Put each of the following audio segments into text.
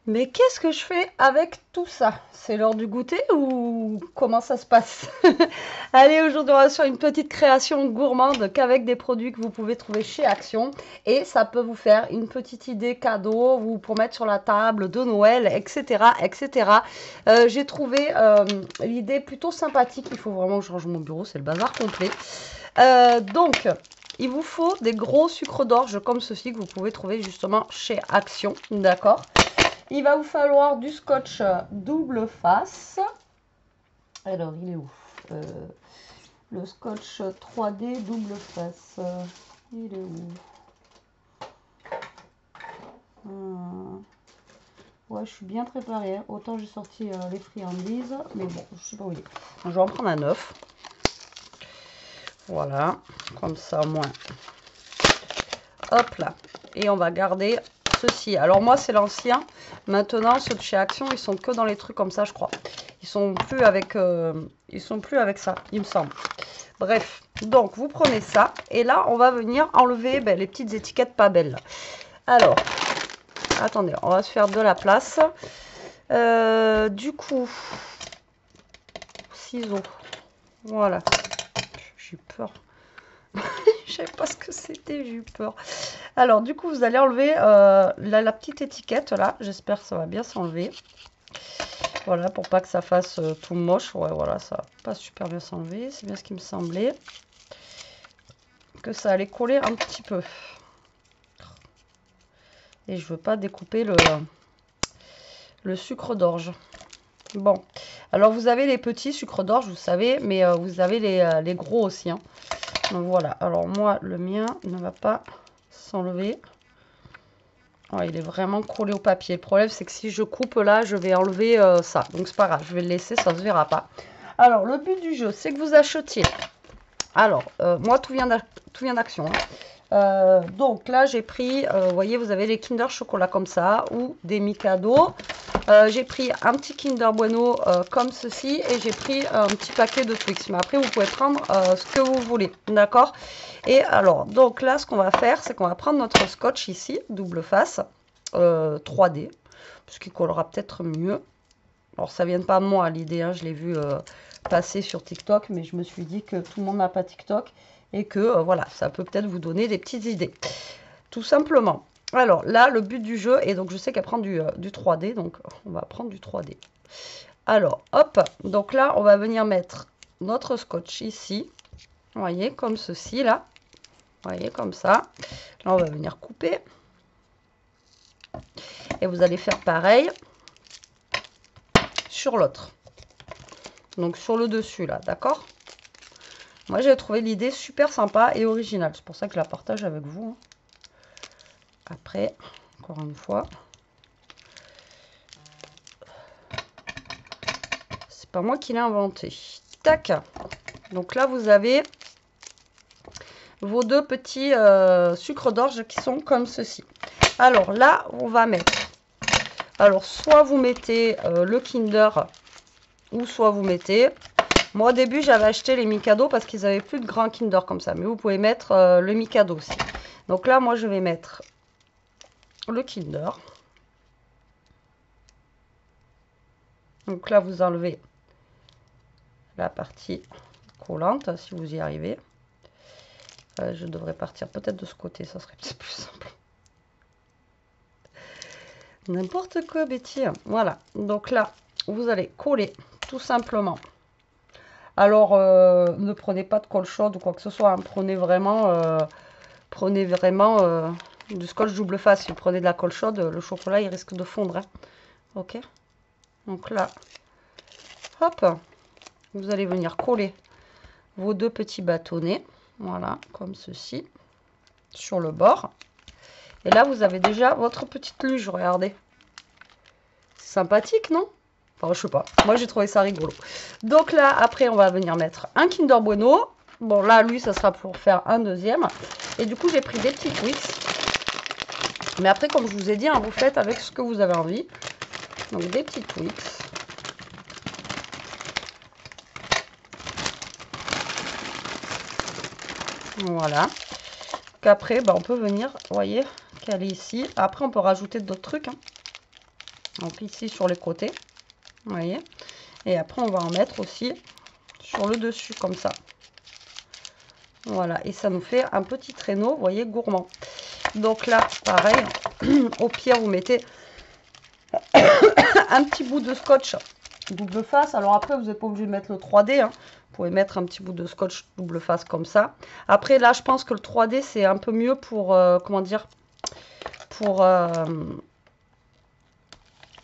Mais qu'est-ce que je fais avec tout ça? C'est l'heure du goûter ou comment ça se passe? Allez, aujourd'hui, on va sur une petite création gourmande qu'avec des produits que vous pouvez trouver chez Action. Et ça peut vous faire une petite idée cadeau ou pour mettre sur la table de Noël, etc. etc. J'ai trouvé l'idée plutôt sympathique. Il faut vraiment que je range mon bureau, c'est le bazar complet. Donc, il vous faut des gros sucres d'orge comme ceci que vous pouvez trouver justement chez Action. D'accord? Il va vous falloir du scotch double face. Alors, il est où? Euh, le scotch 3D double face. Il est où? Ouais, je suis bien préparée. Hein. Autant j'ai sorti les friandises, mais bon, je sais pas où il est. Donc, je vais en prendre un œuf. Voilà, comme ça au moins. Hop là. Et on va garder ceci. Alors moi, c'est l'ancien. Maintenant, ceux de chez Action, ils sont que dans les trucs comme ça, je crois. Ils sont plus avec ça, il me semble. Bref, donc vous prenez ça et là on va venir enlever les petites étiquettes pas belles. Alors, attendez, on va se faire de la place. Du coup, ciseaux. Voilà. J'ai eu peur. Je savais pas ce que c'était, j'ai eu peur. Alors, du coup, vous allez enlever la petite étiquette là. J'espère que ça va bien s'enlever. Voilà, pour pas que ça fasse tout moche. Ouais, voilà, ça va pas super bien s'enlever. C'est bien ce qui me semblait. Que ça allait coller un petit peu. Et je veux pas découper le sucre d'orge. Bon, alors vous avez les petits sucres d'orge, vous savez, mais vous avez les gros aussi. Hein. Donc voilà, alors moi, le mien ne va pas s'enlever. Ouais, il est vraiment collé au papier. Le problème, c'est que si je coupe là, je vais enlever ça. Donc, c'est pas grave, je vais le laisser, ça ne se verra pas. Alors, le but du jeu, c'est que vous achetiez. Alors, moi, tout vient d'Action. Hein. Donc, là, j'ai pris, vous voyez, vous avez les Kinder Chocolat comme ça, ou des Mikado. J'ai pris un petit Kinder Bueno comme ceci, et j'ai pris un petit paquet de Twix. Mais après, vous pouvez prendre ce que vous voulez, d'accord? Et alors, donc là, ce qu'on va faire, c'est qu'on va prendre notre scotch ici, double face, 3D, puisqu'il collera peut-être mieux. Alors, ça vient pas de moi l'idée, hein, je l'ai vu passer sur TikTok, mais je me suis dit que tout le monde n'a pas TikTok et que voilà, ça peut peut-être vous donner des petites idées. Tout simplement. Alors là, le but du jeu, et donc je sais qu'elle prend du 3D, donc on va prendre du 3D. Alors, hop, donc là, on va venir mettre notre scotch ici, vous voyez, comme ceci, là. Vous voyez, comme ça. Là, on va venir couper. Et vous allez faire pareil sur l'autre. Donc, sur le dessus, là, d'accord? Moi, j'ai trouvé l'idée super sympa et originale. C'est pour ça que je la partage avec vous. Hein. Après, encore une fois, c'est pas moi qui l'ai inventé. Tac. Donc là, vous avez vos deux petits sucres d'orge qui sont comme ceci. Alors là, on va mettre. Alors, soit vous mettez le Kinder, ou soit vous mettez. Moi, au début, j'avais acheté les Mikado parce qu'ils avaient plus de grands Kinder comme ça. Mais vous pouvez mettre le Mikado aussi. Donc là, moi, je vais mettre le Kinder. Donc là, vous enlevez la partie collante, si vous y arrivez. Je devrais partir peut-être de ce côté, ça serait plus simple. N'importe quoi, Betty. Voilà. Donc là, vous allez coller tout simplement. Alors, ne prenez pas de colle chaude ou quoi que ce soit. Hein. Prenez vraiment du scotch double face. Si vous prenez de la colle chaude, le chocolat, il risque de fondre. Hein. Ok. Donc là, hop, vous allez venir coller vos deux petits bâtonnets. Voilà, comme ceci, sur le bord. Et là, vous avez déjà votre petite luge, regardez. C'est sympathique, non? Enfin, je sais pas. Moi, j'ai trouvé ça rigolo. Donc là, après, on va venir mettre un Kinder Bueno. Bon, là, lui, ça sera pour faire un deuxième. Et du coup, j'ai pris des petits Twix. Mais après, comme je vous ai dit, hein, vous faites avec ce que vous avez envie. Donc, des petits Twix. Voilà. Qu'après, on peut venir, vous voyez, caler ici. Après, on peut rajouter d'autres trucs. Hein. Donc ici sur les côtés, vous voyez. Et après on va en mettre aussi sur le dessus comme ça. Voilà, et ça nous fait un petit traîneau, vous voyez, gourmand. Donc là, pareil, au pire vous mettez un petit bout de scotch double face. Alors après, vous n'êtes pas obligé de mettre le 3D, hein. Vous pouvez mettre un petit bout de scotch double face comme ça. Après, là, je pense que le 3D, c'est un peu mieux pour, comment dire, pour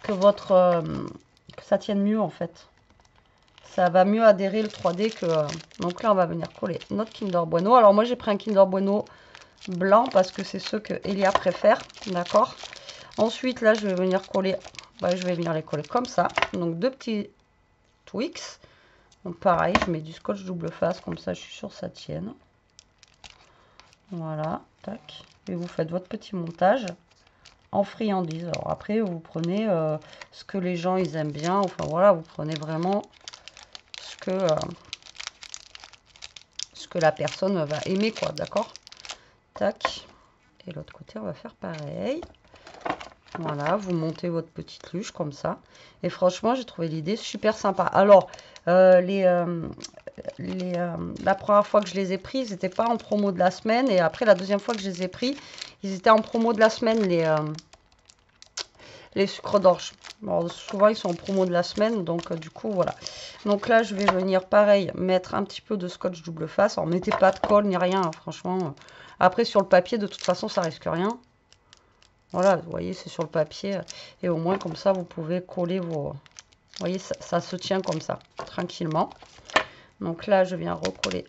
que ça tienne mieux, en fait. Ça va mieux adhérer le 3D que... donc là, on va venir coller notre Kinder Bueno. Alors moi, j'ai pris un Kinder Bueno blanc parce que c'est ceux que Elia préfère, d'accord. Ensuite, là, je vais venir coller... je vais venir les coller comme ça. Donc, 2 petits Twix. Donc, pareil, je mets du scotch double face. Comme ça, je suis sûre que ça tienne. Voilà. Tac. Et vous faites votre petit montage en friandise. Alors, après, vous prenez ce que les gens, ils aiment bien. Enfin, voilà, vous prenez vraiment ce que la personne va aimer, quoi. D'accord? Tac. Et l'autre côté, on va faire pareil. Voilà, vous montez votre petite luche comme ça. Et franchement, j'ai trouvé l'idée super sympa. Alors, la première fois que je les ai pris, ils n'étaient pas en promo de la semaine. Et après, la deuxième fois que je les ai pris, ils étaient en promo de la semaine, les sucres d'orge. Bon, souvent, ils sont en promo de la semaine. Donc, du coup, voilà. Donc là, je vais venir, pareil, mettre un petit peu de scotch double face. Alors, mettez pas de colle ni rien, hein, franchement. Après, sur le papier, de toute façon, ça risque rien. Voilà, vous voyez, c'est sur le papier. Et au moins, comme ça, vous pouvez coller vos... Vous voyez, ça se tient comme ça, tranquillement. Donc là, je viens recoller.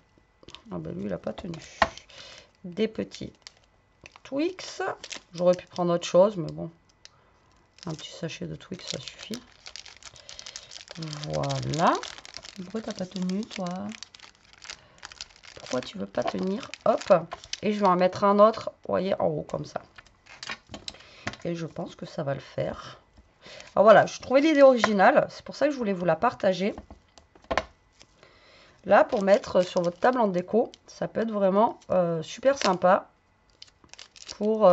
Ah ben lui, il n'a pas tenu. Des petits Twix. J'aurais pu prendre autre chose, mais bon. Un petit sachet de Twix, ça suffit. Voilà. Pourquoi t'as pas tenu, toi? Pourquoi tu veux pas tenir? Hop. Et je vais en mettre un autre, vous voyez, en haut, comme ça. Et je pense que ça va le faire. Alors voilà, je trouvais l'idée originale. C'est pour ça que je voulais vous la partager. Là, pour mettre sur votre table en déco, ça peut être vraiment super sympa pour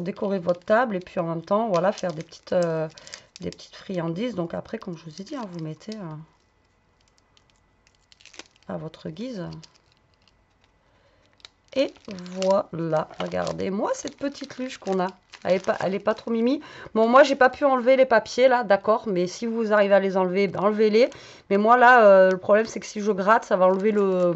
décorer votre table. Et puis en même temps, voilà, faire des petites friandises. Donc après, comme je vous ai dit, hein, vous mettez à votre guise. Et voilà, regardez-moi cette petite luche qu'on a. Elle est pas trop mimi. Bon, moi, j'ai pas pu enlever les papiers, là, d'accord. Mais si vous arrivez à les enlever, ben, enlevez-les. Mais moi, là, le problème, c'est que si je gratte, ça va enlever le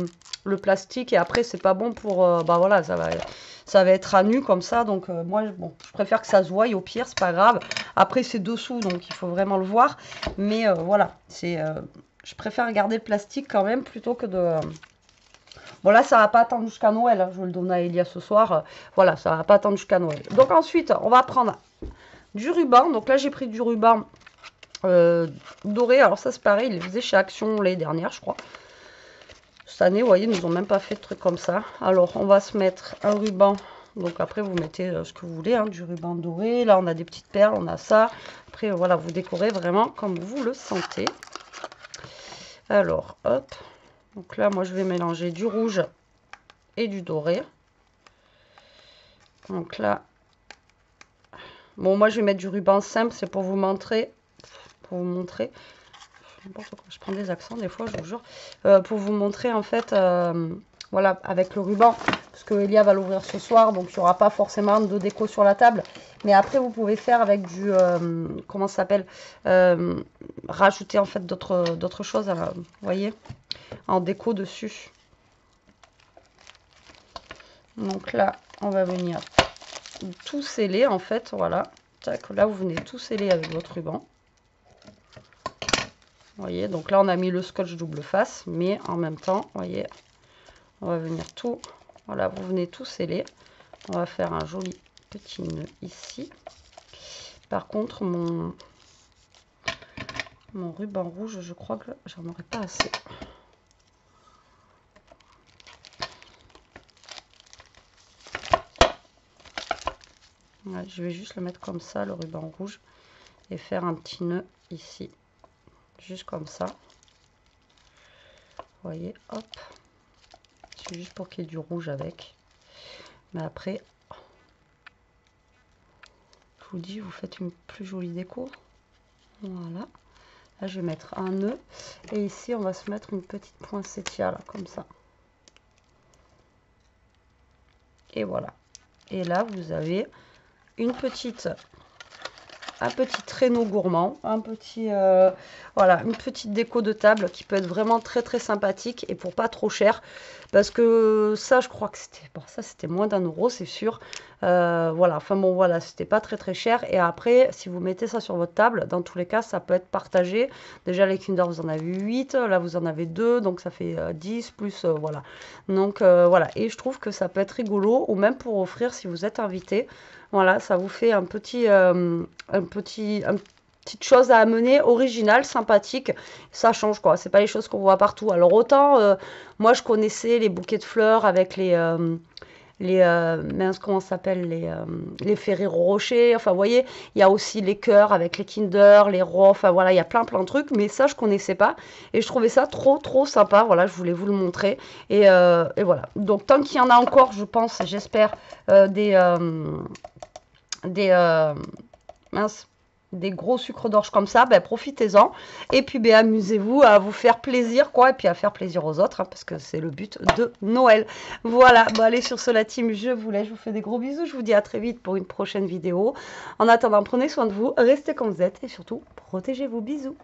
plastique. Et après, c'est pas bon pour... bah voilà, ça va être à nu comme ça. Donc, moi, bon, je préfère que ça se voie. Au pire, c'est pas grave. Après, c'est dessous, donc il faut vraiment le voir. Mais voilà, je préfère garder le plastique quand même plutôt que de... Bon là, ça va pas attendre jusqu'à Noël, hein. Je vais le donner à Elia ce soir. Voilà, ça va pas attendre jusqu'à Noël. Donc ensuite, on va prendre du ruban. Donc là, j'ai pris du ruban doré. Alors ça, c'est pareil, ils les faisaient chez Action l'année dernière, je crois. Cette année, vous voyez, ils nous ont même pas fait de trucs comme ça. Alors, on va se mettre un ruban. Donc après, vous mettez ce que vous voulez, hein, du ruban doré. Là, on a des petites perles, on a ça. Après, voilà, vous décorez vraiment comme vous le sentez. Alors, hop. Donc là, moi, je vais mélanger du rouge et du doré. Donc là, bon, moi, je vais mettre du ruban simple. C'est pour vous montrer. Je prends des accents des fois, je vous jure. Pour vous montrer, en fait, voilà, avec le ruban. Parce que Elia va l'ouvrir ce soir. Donc, il n'y aura pas forcément de déco sur la table. Mais après, vous pouvez faire avec du... comment ça s'appelle, rajouter, en fait, d'autres choses, vous voyez, en déco dessus. Donc là, on va venir tout sceller en fait, voilà. Tac, là, vous venez tout sceller avec votre ruban. Vous voyez, donc là, on a mis le scotch double face, mais en même temps, vous voyez, on va venir tout, voilà, vous venez tout sceller. On va faire un joli petit nœud ici. Par contre, mon ruban rouge, je crois que j'en aurais pas assez. Ouais, je vais juste le mettre comme ça, le ruban rouge, et faire un petit nœud ici, juste comme ça. Vous voyez, hop, c'est juste pour qu'il y ait du rouge avec. Mais après, vous dis, vous faites une plus jolie déco. Voilà. Là, je vais mettre un nœud. Et ici, on va se mettre une petite poinsettia, là, comme ça. Et voilà. Et là, vous avez un petit traîneau gourmand, voilà, une petite déco de table qui peut être vraiment très très sympathique et pour pas trop cher. Parce que ça, je crois que c'était moins d'1 €, c'est sûr. Voilà, enfin bon, voilà, c'était pas très très cher. Et après, si vous mettez ça sur votre table, dans tous les cas, ça peut être partagé. Déjà, les Kinder, vous en avez 8, là, vous en avez 2, donc ça fait 10 plus, voilà. Donc, voilà, et je trouve que ça peut être rigolo, ou même pour offrir si vous êtes invité. Voilà, ça vous fait une petite chose à amener, originale, sympathique. Ça change quoi, c'est pas les choses qu'on voit partout. Alors autant, moi je connaissais les bouquets de fleurs avec mince, comment ça s'appelle, les Ferrero Rocher. Enfin, vous voyez, il y a aussi les cœurs avec les Kinder, les rois. Enfin, voilà, il y a plein de trucs. Mais ça, je connaissais pas. Et je trouvais ça trop sympa. Voilà, je voulais vous le montrer. Et voilà. Donc, tant qu'il y en a encore, je pense, j'espère, mince, des gros sucres d'orge comme ça, ben, profitez-en. Et puis, ben, amusez-vous à vous faire plaisir, quoi. Et puis, à faire plaisir aux autres, hein, parce que c'est le but de Noël. Voilà. Bon, allez, sur ce, la team, je vous laisse. Je vous fais des gros bisous. Je vous dis à très vite pour une prochaine vidéo. En attendant, prenez soin de vous. Restez comme vous êtes. Et surtout, protégez-vous. Bisous.